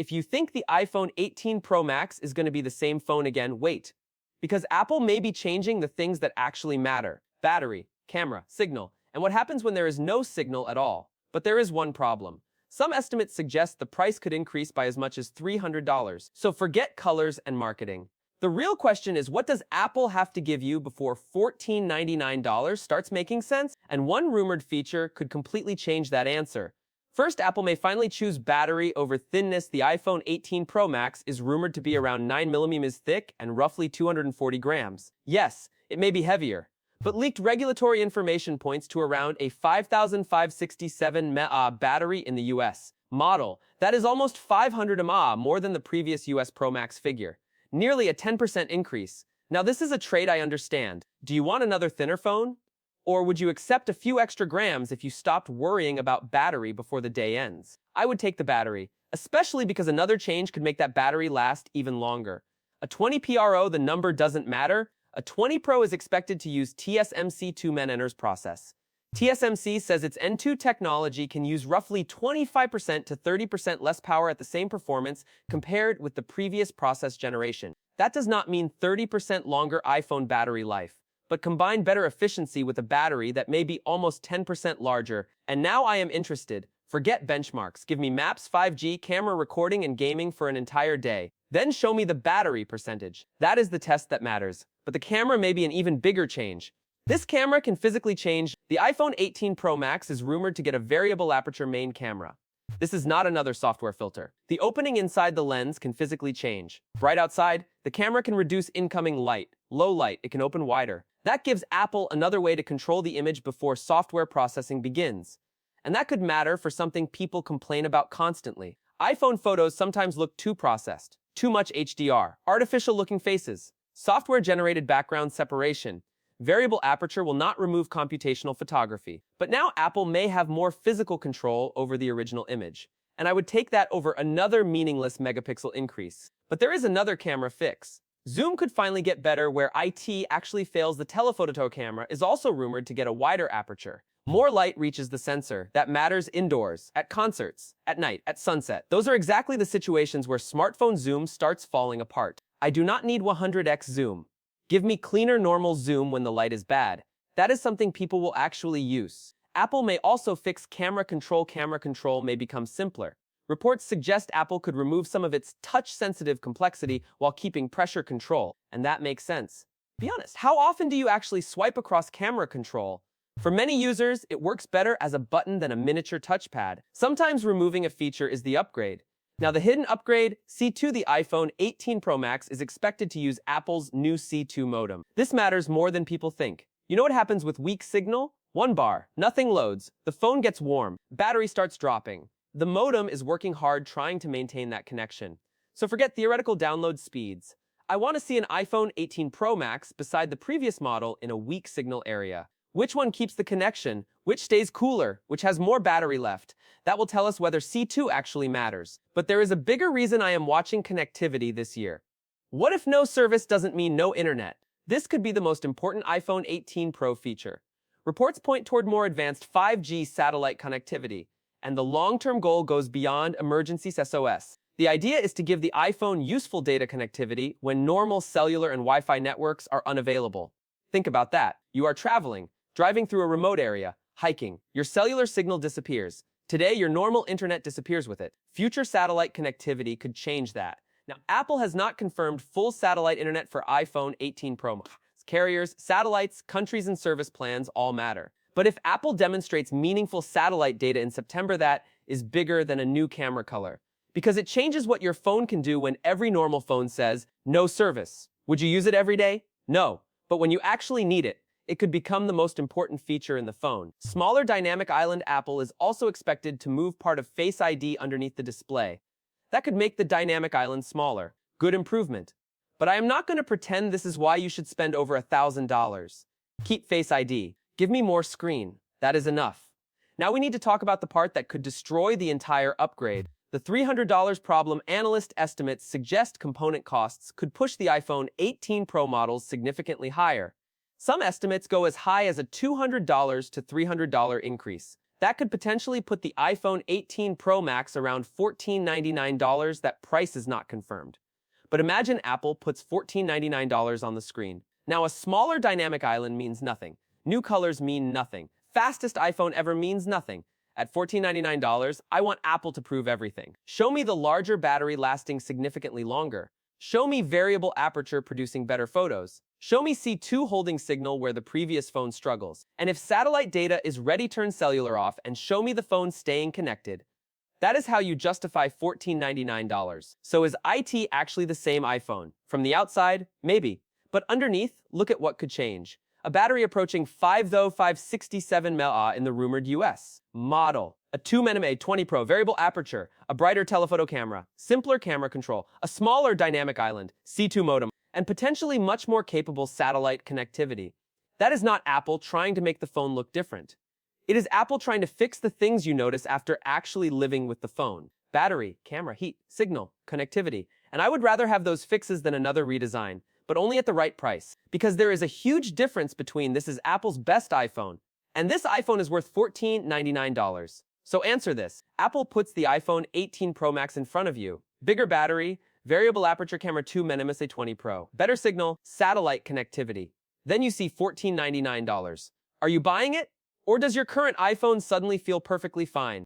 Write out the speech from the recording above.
If you think the iPhone 18 Pro Max is going to be the same phone again, wait. Because Apple may be changing the things that actually matter: battery, camera, signal, and what happens when there is no signal at all. But there is one problem. Some estimates suggest the price could increase by as much as $300. So forget colors and marketing. The real question is, what does Apple have to give you before $1499 starts making sense? And one rumored feature could completely change that answer. First, Apple may finally choose battery over thinness. The iPhone 18 Pro Max is rumored to be around 9 millimeters thick and roughly 240 grams. Yes, it may be heavier, but leaked regulatory information points to around a 5,567 mAh battery in the US model. That is almost 500 mAh more than the previous US Pro Max figure. Nearly a 10% increase. Now, this is a trade I understand. Do you want another thinner phone? Or would you accept a few extra grams if you stopped worrying about battery before the day ends? I would take the battery, especially because another change could make that battery last even longer. A 20 PRO, the number doesn't matter. A 20 Pro is expected to use TSMC 2 nanometers process. TSMC says its N2 technology can use roughly 25% to 30% less power at the same performance compared with the previous process generation. That does not mean 30% longer iPhone battery life, but combine better efficiency with a battery that may be almost 10% larger. And now I am interested. Forget benchmarks. Give me maps, 5G, camera recording, and gaming for an entire day. Then show me the battery percentage. That is the test that matters. But the camera may be an even bigger change. This camera can physically change. The iPhone 18 Pro Max is rumored to get a variable aperture main camera. This is not another software filter. The opening inside the lens can physically change. Bright outside, the camera can reduce incoming light. Low light, it can open wider. That gives Apple another way to control the image before software processing begins. And that could matter for something people complain about constantly. iPhone photos sometimes look too processed. Too much HDR. Artificial-looking faces. Software-generated background separation. Variable aperture will not remove computational photography. But now Apple may have more physical control over the original image. And I would take that over another meaningless megapixel increase. But there is another camera fix. Zoom could finally get better where IT actually fails. The telephoto camera is also rumored to get a wider aperture. More light reaches the sensor. That matters indoors, at concerts, at night, at sunset. Those are exactly the situations where smartphone zoom starts falling apart. I do not need 100x zoom. Give me cleaner normal zoom when the light is bad. That is something people will actually use. Apple may also fix camera control. Camera control may become simpler. Reports suggest Apple could remove some of its touch-sensitive complexity while keeping pressure control, and that makes sense. Be honest, how often do you actually swipe across camera control? For many users, it works better as a button than a miniature touchpad. Sometimes removing a feature is the upgrade. Now, the hidden upgrade, C2. The iPhone 18 Pro Max is expected to use Apple's new C2 modem. This matters more than people think. You know what happens with weak signal? 1 bar, nothing loads, the phone gets warm, battery starts dropping. The modem is working hard trying to maintain that connection. So forget theoretical download speeds. I want to see an iPhone 18 Pro Max beside the previous model in a weak signal area. Which one keeps the connection? Which stays cooler? Which has more battery left? That will tell us whether C2 actually matters. But there is a bigger reason I am watching connectivity this year. What if no service doesn't mean no internet? This could be the most important iPhone 18 Pro feature. Reports point toward more advanced 5G satellite connectivity, and the long-term goal goes beyond emergency SOS. The idea is to give the iPhone useful data connectivity when normal cellular and Wi-Fi networks are unavailable. Think about that. You are traveling, driving through a remote area, hiking. Your cellular signal disappears. Today, your normal internet disappears with it. Future satellite connectivity could change that. Now, Apple has not confirmed full satellite internet for iPhone 18 Pro. Carriers, satellites, countries, and service plans all matter. But if Apple demonstrates meaningful satellite data in September, that is bigger than a new camera color. Because it changes what your phone can do when every normal phone says, no service. Would you use it every day? No. But when you actually need it, it could become the most important feature in the phone. Smaller dynamic island. Apple is also expected to move part of Face ID underneath the display. That could make the dynamic island smaller. Good improvement. But I am not going to pretend this is why you should spend over $1,000. Keep Face ID. Give me more screen. That is enough. Now we need to talk about the part that could destroy the entire upgrade. The $300 problem. Analyst estimates suggest component costs could push the iPhone 18 Pro models significantly higher. Some estimates go as high as a $200 to $300 increase. That could potentially put the iPhone 18 Pro Max around $1499. That price is not confirmed. But imagine Apple puts $1499 on the screen. Now, a smaller dynamic island means nothing. New colors mean nothing. Fastest iPhone ever means nothing. At $1499, I want Apple to prove everything. Show me the larger battery lasting significantly longer. Show me variable aperture producing better photos. Show me C2 holding signal where the previous phone struggles. And if satellite data is ready, turn cellular off and show me the phone staying connected. That is how you justify $1499. So is IT actually the same iPhone? From the outside, maybe. But underneath, look at what could change. A battery approaching 567 mAh in the rumored US model. A 2nm A20 Pro variable aperture, a brighter telephoto camera, simpler camera control, a smaller dynamic island, C2 modem, and potentially much more capable satellite connectivity. That is not Apple trying to make the phone look different. It is Apple trying to fix the things you notice after actually living with the phone. Battery, camera, heat, signal, connectivity. And I would rather have those fixes than another redesign, but only at the right price. Because there is a huge difference between this is Apple's best iPhone, and this iPhone is worth $1499. So answer this. Apple puts the iPhone 18 Pro Max in front of you. Bigger battery, variable aperture camera 2nm A20 Pro, better signal, satellite connectivity. Then you see $1499. Are you buying it? Or does your current iPhone suddenly feel perfectly fine?